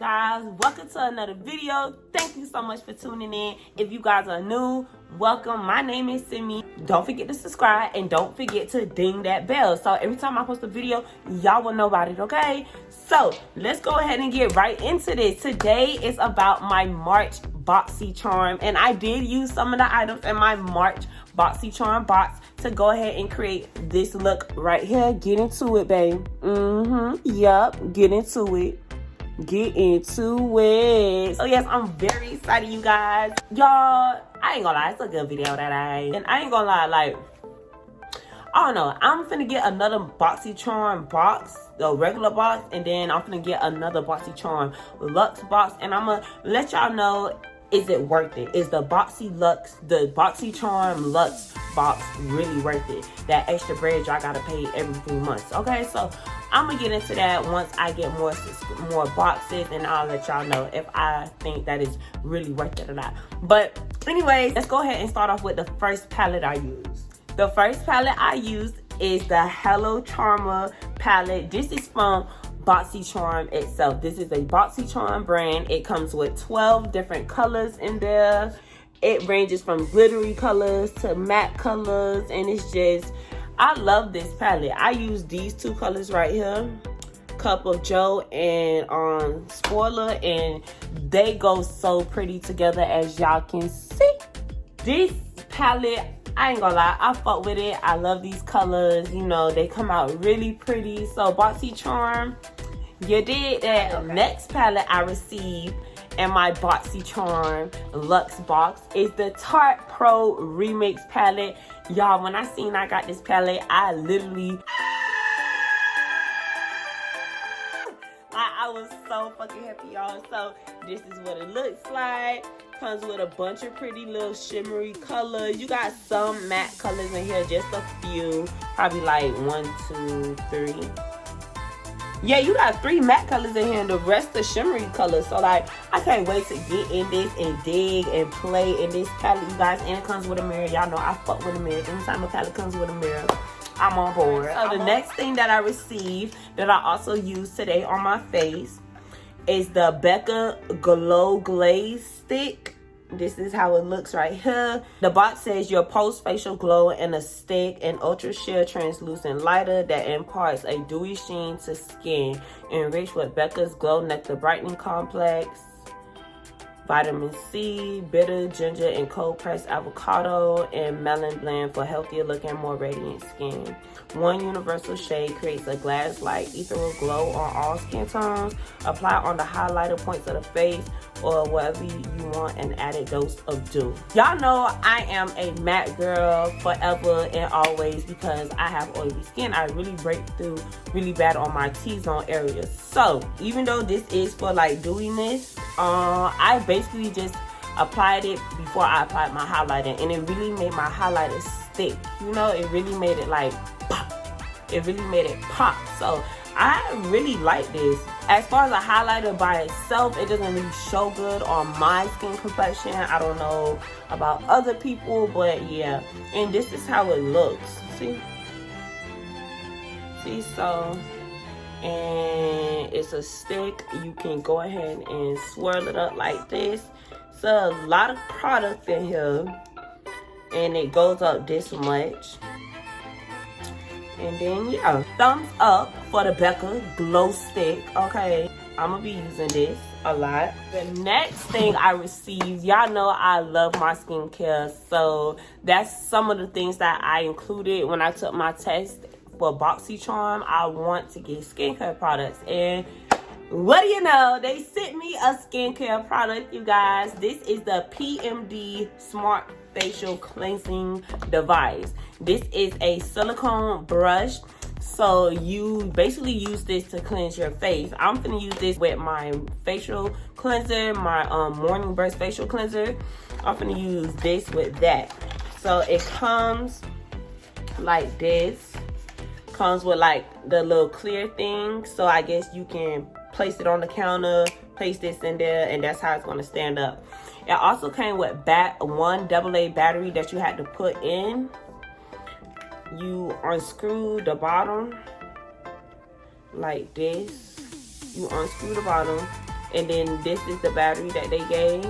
guys? Welcome to another video. Thank you so much for tuning in. If you guys are new, welcome. My name is Semi. Don't forget to subscribe and don't forget to ding that bell, so every time I post a video, y'all will know about it, okay? So let's go ahead and get right into this. Today is about my March Boxycharm, and I did use some of the items in my March Boxycharm box to go ahead and create this look right here. Get into it, babe. Yup, get into it. Get into it. So yes, I'm very excited, you guys. Y'all, I ain't gonna lie, it's a good video that and I ain't gonna lie, like, I don't know, I'm finna get another Boxycharm box, the regular box, and then I'm finna get another Boxycharm Luxe box, and I'm gonna let y'all know, is it worth it? Is the Boxycharm Luxe box really worth it? That extra bread y'all gotta pay every 3 months. Okay, so I'm gonna get into that once I get more boxes, and I'll let y'all know if I think that is really worth it or not. But anyways, let's go ahead and start off with the first palette I used. The first palette I used is the Hello Charmer palette. This is from Boxycharm itself. This is a Boxycharm brand. It comes with 12 different colors in there. It ranges from glittery colors to matte colors, and it's just, I love this palette. I use these two colors right here, Cup of Joe and Spoiler, and they go so pretty together, as y'all can see. This palette, I ain't gonna lie, I fuck with it. I love these colors. You know, they come out really pretty. So Boxycharm, you did that. Okay. Next palette I received in my Boxycharm Luxe box is the Tarte Pro Remix palette. Y'all, when I seen I got this palette, I literally, I was so fucking happy, y'all. So this is what it looks like. Comes with a bunch of pretty little shimmery colors. You got some matte colors in here, just a few, probably like 1, 2, 3. Yeah, you got 3 matte colors in here and the rest are shimmery colors. So like, I can't wait to get in this and dig and play in this palette, you guys. And it comes with a mirror. Y'all know I fuck with a mirror. Anytime a palette comes with a mirror, I'm on board. So the next thing that I received that I also use today on my face is the Becca Glow Glaze Stick. This is how it looks right here. The box says your post facial glow in a stick, an ultra sheer translucent lighter that imparts a dewy sheen to skin, enriched with Becca's Glow Nectar Brightening Complex, vitamin C, bitter ginger and cold pressed avocado, and melon blend for healthier looking, more radiant skin. One universal shade creates a glass-like ethereal glow on all skin tones. Apply on the highlighter points of the face or wherever you want an added dose of dew. Y'all know I am a matte girl forever and always because I have oily skin. I really break through really bad on my T-zone areas. So even though this is for like dewiness, I basically just applied it before I applied my highlighter, and it really made my highlighter stick. You know, it really made it like pop. It really made it pop. So I really like this. As far as a highlighter by itself, it doesn't really show good on my skin complexion. I don't know about other people, but yeah. And this is how it looks. See, so, and it's a stick. You can go ahead and swirl it up like this. It's a lot of product in here, and it goes up this much. And then yeah, thumbs up for the Becca Glow Stick. Okay, I'm gonna be using this a lot. The next thing I received, y'all know I love my skincare, so that's some of the things that I included when I took my test for Boxycharm. I want to get skincare products, and what do you know, they sent me a skincare product, you guys. This is the PMD Smart Facial Cleansing Device. This is a silicone brush, so you basically use this to cleanse your face. I'm gonna use this with my facial cleanser, my morning burst facial cleanser. I'm gonna use this with that. So it comes like this. Comes with like the little clear thing, so I guess you can place it on the counter, place this in there, and that's how it's going to stand up. It also came with one AA battery that you had to put in. You unscrew the bottom like this. You unscrew the bottom, And then this is the battery that they gave.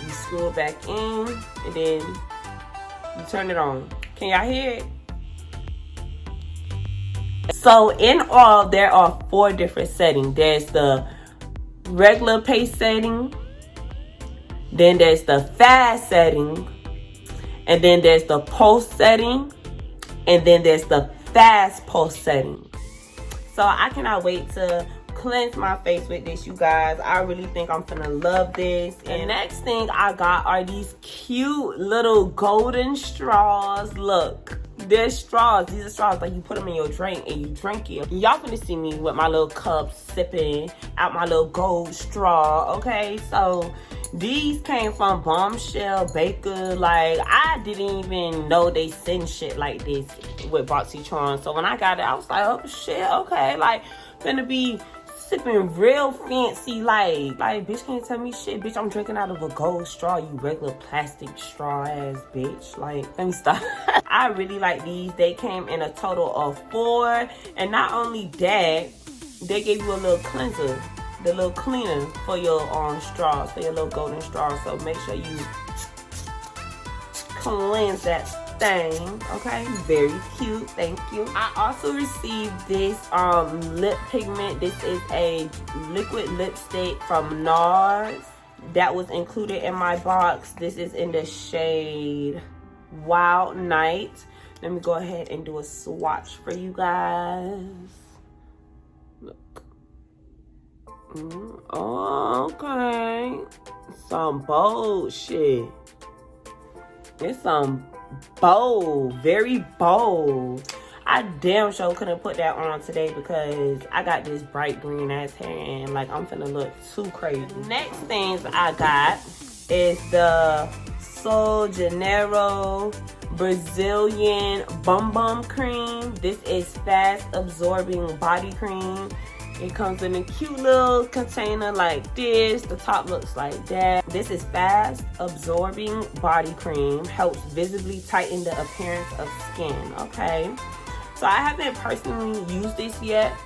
You screw it back in, and then you turn it on. Can y'all hear it? So in all, there are 4 different settings. There's the regular pace setting, then there's the fast setting, and then there's the pulse setting, and then there's the fast pulse setting. So I cannot wait to cleanse my face with this, you guys. I really think I'm gonna love this. And the next thing I got are these cute little golden straws. Look, they're straws. These are straws, like you put them in your drink and you drink it. Y'all gonna see me with my little cup sipping out my little gold straw. Okay, so these came from Bombshell Becca. Like, I didn't even know they send shit like this with Boxycharm. So when I got it, I was like, oh shit, okay, like finna be sipping real fancy, like bitch can't tell me shit. Bitch, I'm drinking out of a gold straw, you regular plastic straw ass bitch. Like, let me stop. I really like these. They came in a total of 4, and not only that, they gave you a little cleanser, the little cleaner for your straws, for your little golden straw. So make sure you cleanse that thing, okay? Very cute, thank you. I also received this lip pigment. This is a liquid lipstick from NARS that was included in my box. This is in the shade Wild Night. Let me go ahead and do a swatch for you guys. Look. Okay, some bold shit. It's some bold, very bold. I damn sure couldn't put that on today because I got this bright green ass hair and like I'm finna look too crazy. Next things I got is the Janeiro Brazilian Bum Bum Cream. This is fast absorbing body cream. It comes in a cute little container like this. The top looks like that. This is fast absorbing body cream. Helps visibly tighten the appearance of skin. Okay. So I haven't personally used this yet.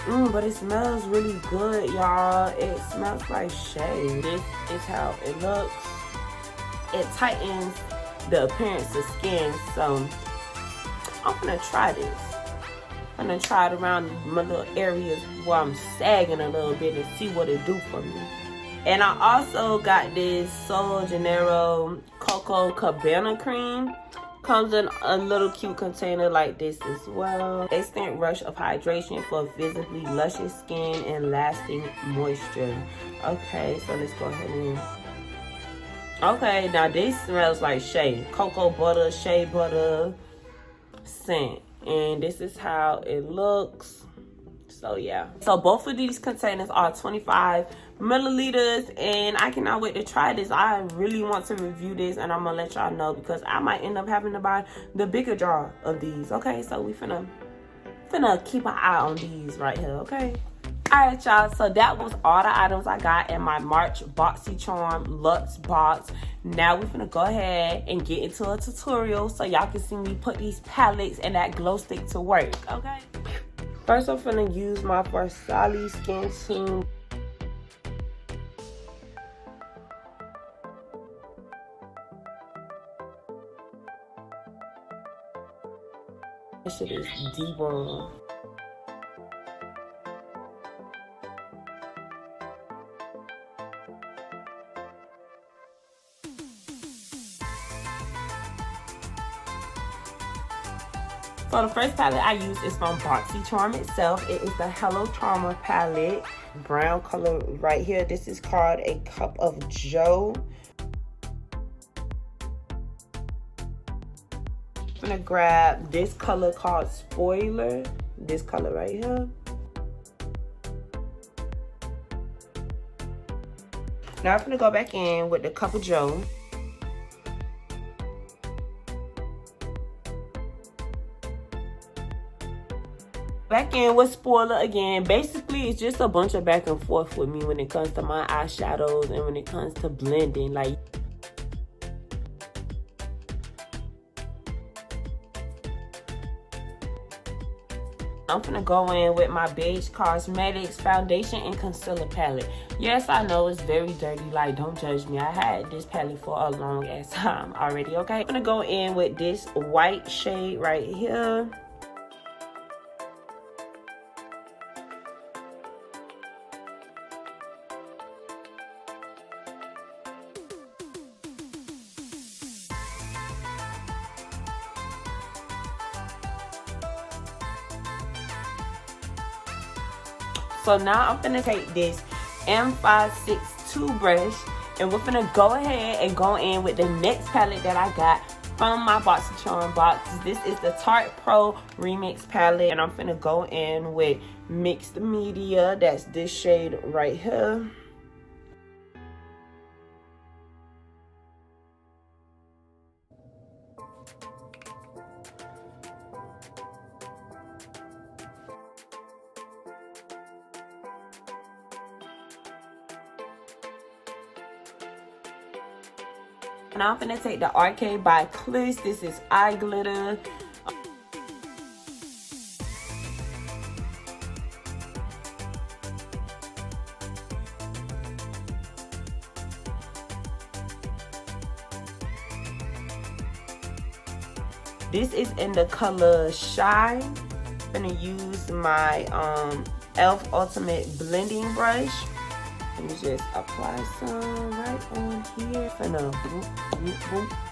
But it smells really good, y'all. It smells like shea. This is how it looks. It tightens the appearance of skin. So I'm gonna try this. I'm gonna try it around my little areas where I'm sagging a little bit and see what it do for me. And I also got this Janeiro Coco Cabana cream. Comes in a little cute container like this as well. Instant rush of hydration for visibly luscious skin and lasting moisture. Okay, so let's go ahead and... Okay, now this smells like shea. Cocoa butter, shea butter scent. And this is how it looks. So yeah, so both of these containers are 25 milliliters, and I cannot wait to try this. I really want to review this, and I'm gonna let y'all know because I might end up having to buy the bigger jar of these. Okay, so we finna keep an eye on these right here. Okay, all right, y'all, so that was all the items I got in my March Boxycharm Luxe box. Now we're gonna go ahead and get into a tutorial so y'all can see me put these palettes and that glow stick to work. Okay, first I'm gonna use my Versace Skin Tune. This shit is D-bomb. So the first palette I use is from Boxycharm itself. It is the Hello Charmer palette. Brown color right here. This is called A Cup of Joe. I'm gonna grab this color called Spoiler. This color right here. Now I'm gonna go back in with the Cup of Joe. Back in with Spoiler again. Basically, it's just a bunch of back and forth with me when it comes to my eyeshadows and when it comes to blending. Like, I'm gonna go in with my Beige Cosmetics Foundation and Concealer Palette. Yes, I know it's very dirty, like don't judge me. I had this palette for a long ass time already, okay? I'm gonna go in with this white shade right here. So now I'm gonna take this M562 brush and we're gonna go ahead and go in with the next palette that I got from my Boxycharm box. This is the Tarte Pro Remix palette, and I'm gonna go in with Mixed Media. That's this shade right here. Now I'm gonna take the Arcade by Cliss. This is eye glitter. This is in the color Shine. I'm gonna use my e.l.f. Ultimate Blending Brush. Let me just apply some right on here. Gonna boop, boop, boop.